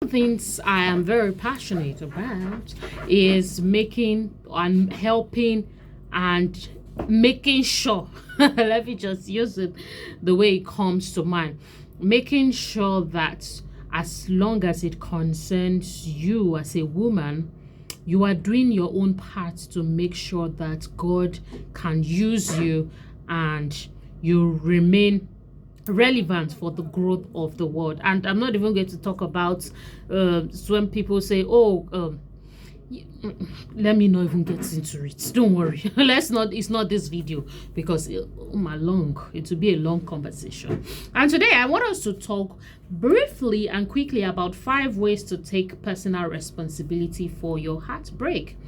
Things I am very passionate about is making and helping and making sure let me just use it the way it comes to mind, making sure that as long as it concerns you as a woman, you are doing your own part to make sure that God can use you and you remain relevant for the growth of the world. And I'm not even going to talk about when people say, oh, let me not even get into it. Don't worry. Let's not, it's not this video because it will be a long conversation. And today I want us to talk briefly and quickly about 5 ways to take personal responsibility for your heartbreak,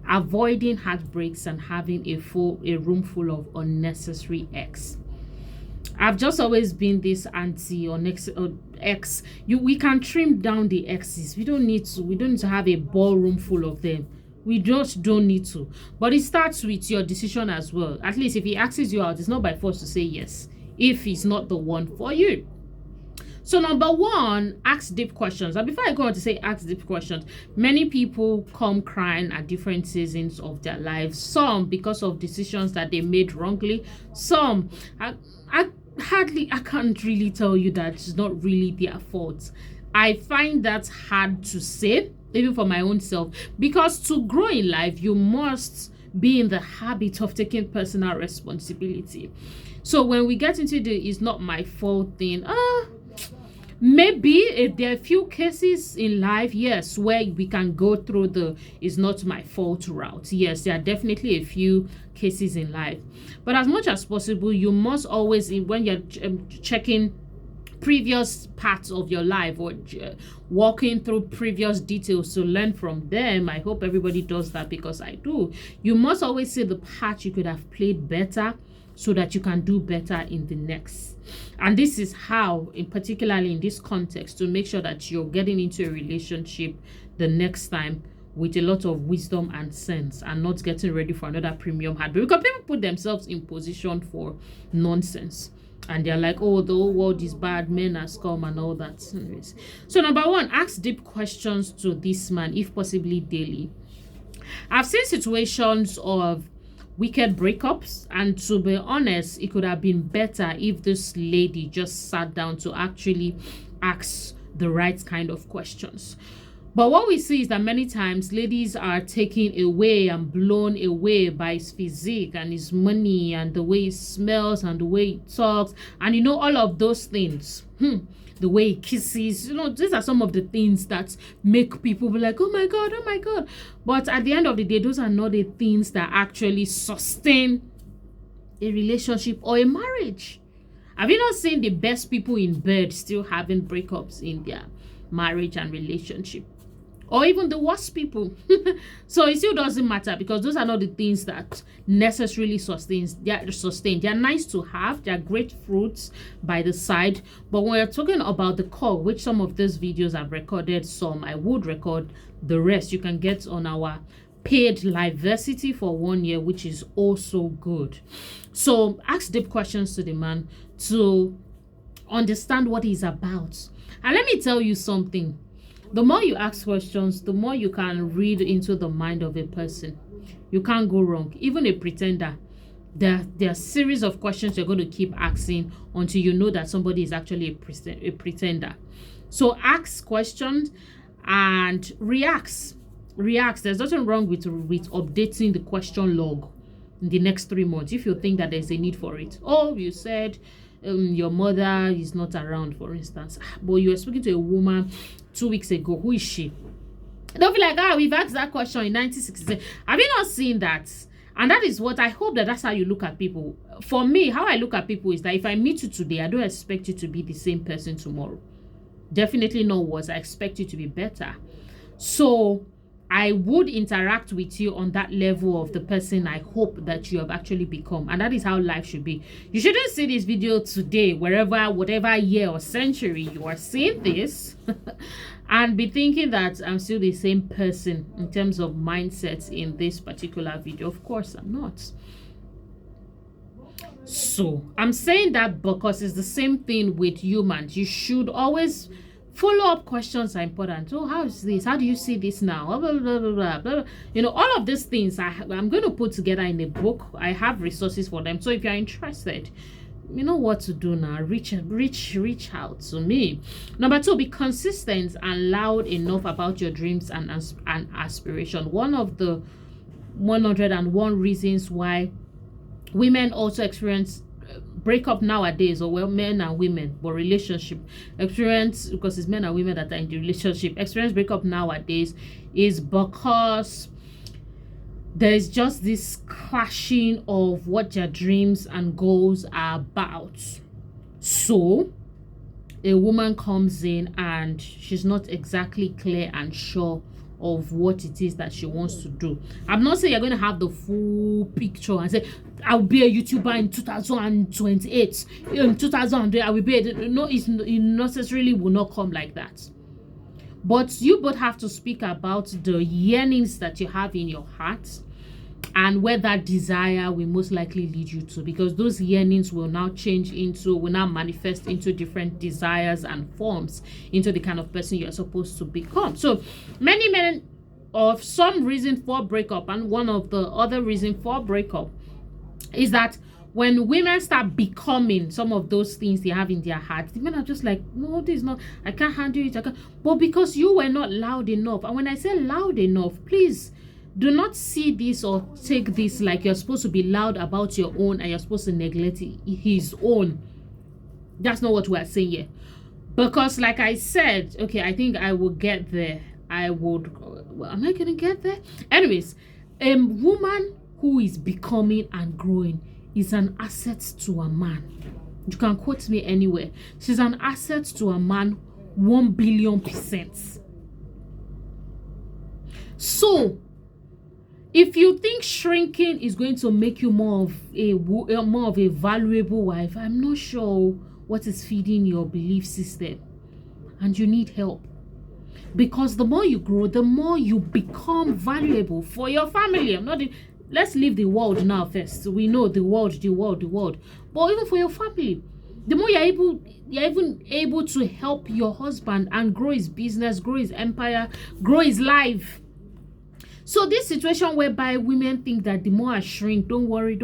avoiding heartbreaks and having a room full of unnecessary ex. I've just always been this anti on X. We can trim down the X's. We don't need to have a ballroom full of them. We just don't need to. But it starts with your decision as well. At least if he asks you out, it's not by force to say yes if he's not the one for you. So number 1, ask deep questions. And before I go on to say ask deep questions, many people come crying at different seasons of their lives. Some because of decisions that they made wrongly. Some I can't really tell you that it's not really their fault. I find that hard to say, even for my own self, because to grow in life, you must be in the habit of taking personal responsibility. So when we get into the it's not my fault thing, maybe if there are a few cases in life, yes, where we can go through the it's not my fault route. Yes, there are definitely a few cases in life. But as much as possible, you must always, when you're checking previous parts of your life or walking through previous details to learn from them. I hope everybody does that because I do. You must always see the part you could have played better so that you can do better in the next. And this is how, particularly in this context, to make sure that you're getting into a relationship the next time with a lot of wisdom and sense and not getting ready for another premium heartbreak. Because people put themselves in position for nonsense. And they're like, oh, the whole world is bad, men are scum and all that. Anyways. So number 1, ask deep questions to this man, if possibly daily. I've seen situations of wicked breakups, and to be honest, it could have been better if this lady just sat down to actually ask the right kind of questions. But what we see is that many times ladies are taken away and blown away by his physique and his money and the way he smells and the way he talks and all of those things. The way he kisses, these are some of the things that make people be like, oh my God, oh my God. But at the end of the day, those are not the things that actually sustain a relationship or a marriage. Have you not seen the best people in bed still having breakups in their marriage and relationship? Or even the worst people. So it still doesn't matter because those are not the things that necessarily sustain. They're nice to have. They're great fruits by the side. But when we're talking about the core, which some of these videos I've recorded, some I would record, the rest you can get on our paid Liversity for 1 year, which is also good. So ask deep questions to the man to understand what he's about. And let me tell you something. The more you ask questions, the more you can read into the mind of a person. You can't go wrong. Even a pretender, there are a series of questions you're going to keep asking until you know that somebody is actually a pretender. So ask questions and react. There's nothing wrong with updating the question log in the next 3 months if you think that there's a need for it. Oh, you said your mother is not around, for instance, but you were speaking to a woman 2 weeks ago. Who is she? Don't be like, we've asked that question in 1966. Have you not seen that? And that is what I hope that's how you look at people. For me, how I look at people is that if I meet you today, I don't expect you to be the same person tomorrow. Definitely not worse. I expect you to be better. So I would interact with you on that level of the person I hope that you have actually become. And that is how life should be. You shouldn't see this video today, whatever year or century you are seeing this and be thinking that I'm still the same person in terms of mindsets in this particular video. Of course, I'm not. So I'm saying that because it's the same thing with humans. You should always Follow-up questions are important. Oh, how is this? How do you see this now? Blah, blah, blah, blah, blah, blah. You know, all of these things I'm going to put together in a book. I have resources for them. So if you're interested, you know what to do now. Reach out to me. Number 2, be consistent and loud enough about your dreams and aspiration. One of the 101 reasons why women also experience breakup nowadays, or well, men and women, but relationship experience, because it's men and women that are in the relationship, experience breakup nowadays, is because there's just this clashing of what their dreams and goals are about. So a woman comes in and she's not exactly clear and sure of what it is that she wants to do. I'm not saying you're going to have the full picture and say, I'll be a YouTuber in 2028, in 2000 I will be no, it necessarily will not come like that. But you both have to speak about the yearnings that you have in your heart and where that desire will most likely lead you to, because those yearnings will now manifest into different desires and forms into the kind of person you're supposed to become. So many men of some reason for breakup, and one of the other reasons for breakup is that when women start becoming some of those things they have in their heart, the men are just like, no, this is not, I can't handle it, I can't. But because you were not loud enough, and when I say loud enough, please do not see this or take this like you're supposed to be loud about your own and you're supposed to neglect his own. That's not what we're saying here. Because like I said, okay, I think I will get there. Well, am I gonna get there? Anyways, a woman who is becoming and growing is an asset to a man. You can quote me anywhere. She's an asset to a man 1,000,000,000%. So if you think shrinking is going to make you more of a valuable wife, I'm not sure what is feeding your belief system, and you need help. Because the more you grow, the more you become valuable for your family. Let's leave the world now first. We know the world. But even for your family, the more you're even able to help your husband and grow his business, grow his empire, grow his life. So this situation whereby women think that the more I shrink, don't worry,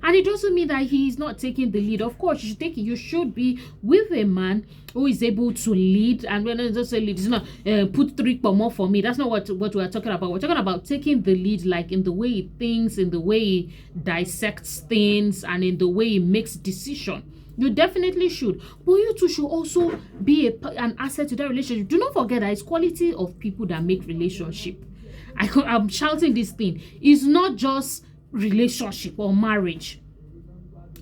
and it doesn't mean that he is not taking the lead. Of course, you should be with a man who is able to lead. And when I just say lead, it's not put 3 more for me. That's not what we're talking about. We're talking about taking the lead, like in the way he thinks, in the way he dissects things, and in the way he makes decisions. You definitely should. But you too should also be an asset to that relationship. Do not forget that it's quality of people that make relationship. I'm shouting this thing. It's not just relationship or marriage.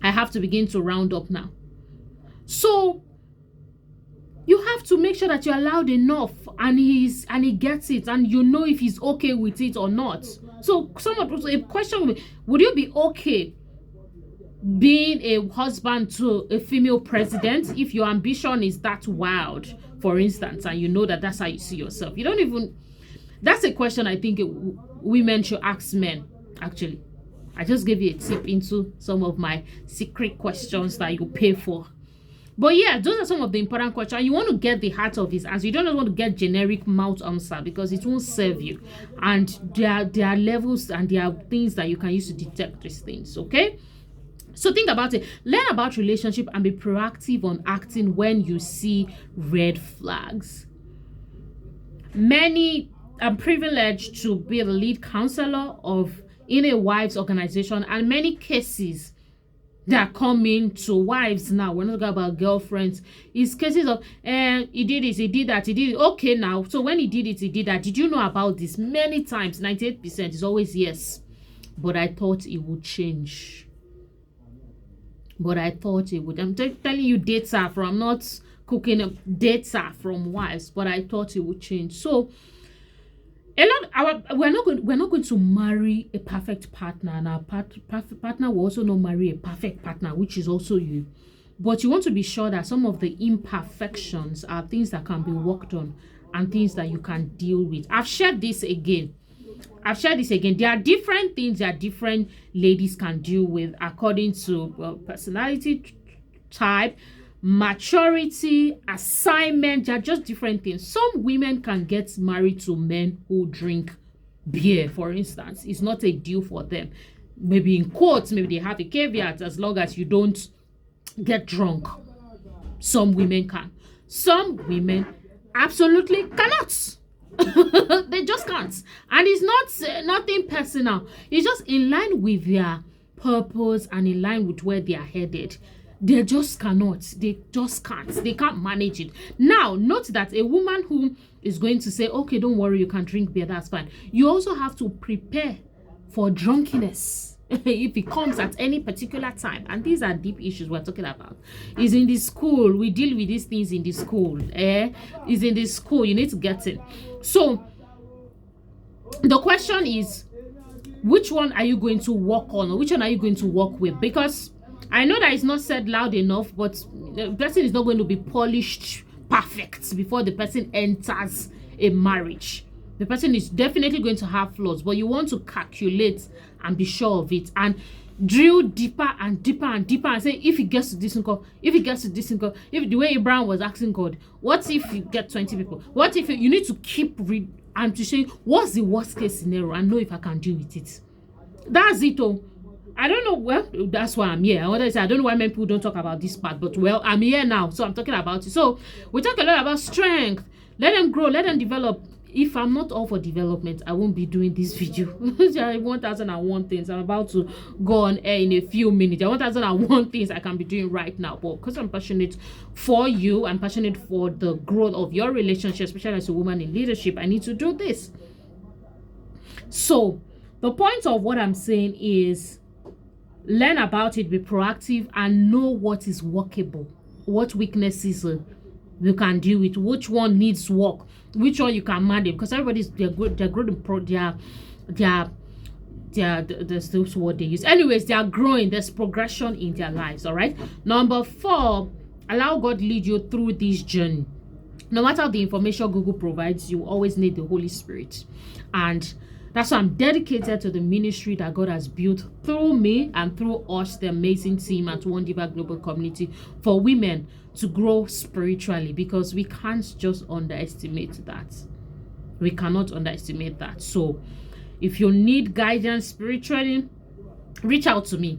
I have to begin to round up now. So you have to make sure that you're loud enough and he gets it, and you know if he's okay with it or not. So a question, would you be okay being a husband to a female president if your ambition is that wild, for instance, and you know that that's how you see yourself? That's a question I think women should ask men, actually. I just gave you a tip into some of my secret questions that you pay for. But yeah, those are some of the important questions. You want to get the heart of his answer. You don't just want to get generic mouth answer, because it won't serve you. And there are levels and there are things that you can use to detect these things, okay? So think about it. Learn about relationship and be proactive on acting when you see red flags. I'm privileged to be the lead counselor in a wives organization, and many cases that come into wives now, we're not talking about girlfriends, is cases of he did this, he did that, he did it. Okay, now, so when he did it, he did that. Did you know about this? Many times, 98% is always yes. But I thought it would change. I'm telling you data from, not cooking up data from wives, but I thought it would change. So we're not going to marry a perfect partner, and our partner will also not marry a perfect partner, which is also you. But you want to be sure that some of the imperfections are things that can be worked on and things that you can deal with. I've shared this again. There are different things that different ladies can deal with according to personality type, maturity, assignment. They're just different things. Some women can get married to men who drink beer, for instance. It's not a deal for them. Maybe in quotes, maybe they have a caveat, as long as you don't get drunk. Some women can. Some women absolutely cannot. They just can't. And it's not nothing personal. It's just in line with their purpose and in line with where they are headed. They just cannot. They just can't. They can't manage it. Now, note that a woman who is going to say, okay, don't worry, you can drink beer, that's fine. You also have to prepare for drunkenness if it comes at any particular time. And these are deep issues we're talking about. Is in the school. We deal with these things in the school. Is in the school. You need to get it. So, the question is, which one are you going to work on, or which one are you going to work with? Because I know that it's not said loud enough, but the person is not going to be polished perfect before the person enters a marriage. The person is definitely going to have flaws, but you want to calculate and be sure of it and drill deeper and deeper and deeper and say, if it gets to this income, if it gets to this income, if the way Abraham was asking God, what if you get 20 people? What if you need to keep and to say, what's the worst case scenario and know if I can deal with it? That's it. Oh, I don't know. Well, that's why I'm here. I want to say, I don't know why many people don't talk about this part, but well, I'm here now, so I'm talking about it. So we talk a lot about strength. Let them grow, let them develop. If I'm not all for development, I won't be doing this video. 1001 things. I'm about to go on air in a few minutes. 1001 things I can be doing right now. But because I'm passionate for you, I'm passionate for the growth of your relationship, especially as a woman in leadership, I need to do this. So the point of what I'm saying is, learn about it, be proactive, and know what is workable, what weaknesses you can deal with, which one needs work, which one you can manage, because everybody's they're good there's what they use. Anyways, they are growing. There's progression in their lives. All right. Number 4, allow God lead you through this journey. No matter the information Google provides, you always need the Holy Spirit, and that's why I'm dedicated to the ministry that God has built through me and through us, the amazing team at One Diva Global Community, for women to grow spiritually, because we can't just underestimate that. We cannot underestimate that. So if you need guidance spiritually, reach out to me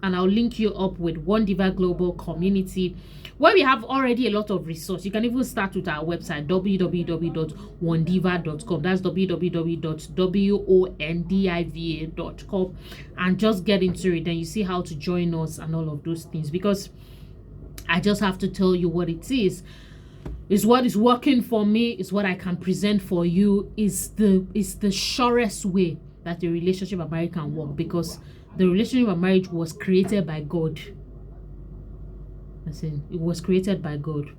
and I'll link you up with One Diva Global Community, where we have already a lot of resources. You can even start with our website, www.wondiva.com. That's www.wondiva.com, and just get into it. Then you see how to join us and all of those things, because I just have to tell you what it is. It's what is working for me, is what I can present for you, is the surest way that the relationship of marriage can work, because the relationship of marriage was created by God. It was created by God.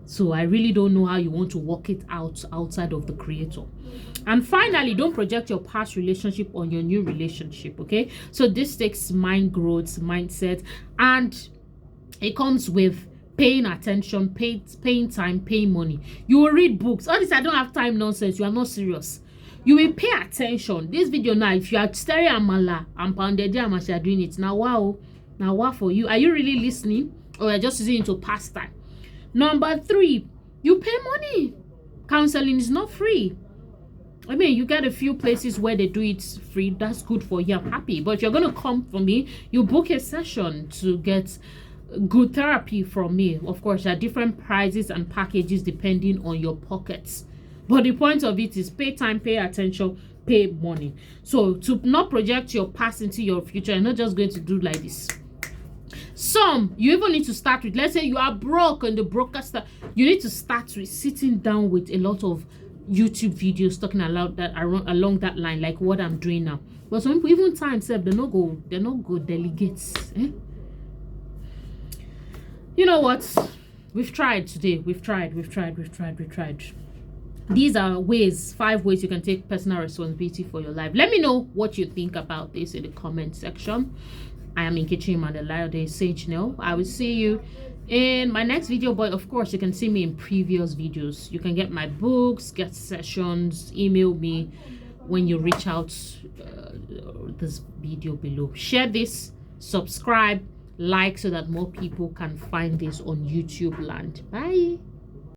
So I really don't know how you want to work it out outside of the Creator. And finally, don't project your past relationship on your new relationship. Okay, so this takes mind growth, mindset, and it comes with paying attention, paying time, paying money. You will read books. All this I don't have time nonsense. You are not serious. You will pay attention. This video now, if you are staring at Mala and pounded jam as you are doing it, now wow for you. Are you really listening, or are you just using it to pass time? Number 3, you pay money. Counseling is not free. I mean, you get a few places where they do it free. That's good for you. I'm happy. But if you're going to come for me, you book a session to get good therapy from me. Of course, there are different prices and packages depending on your pockets. But the point of it is pay time, pay attention, pay money. So to not project your past into your future, you're not just going to do like this. Some you even need to start with, let's say you are broke and the broadcaster, you need to start with sitting down with a lot of YouTube videos talking along that line, like what I'm doing now. But some people, even time self, they're not go delegates. You know what? We've tried today. We've tried. These are 5 ways you can take personal responsibility for your life. Let me know what you think about this in the comment section. I am Nkechi Mandela, Sage Nell. I will see you in my next video, but of course you can see me in previous videos. You can get my books, get sessions, email me when you reach out this video below. Share this, subscribe, like so that more people can find this on YouTube land. Bye.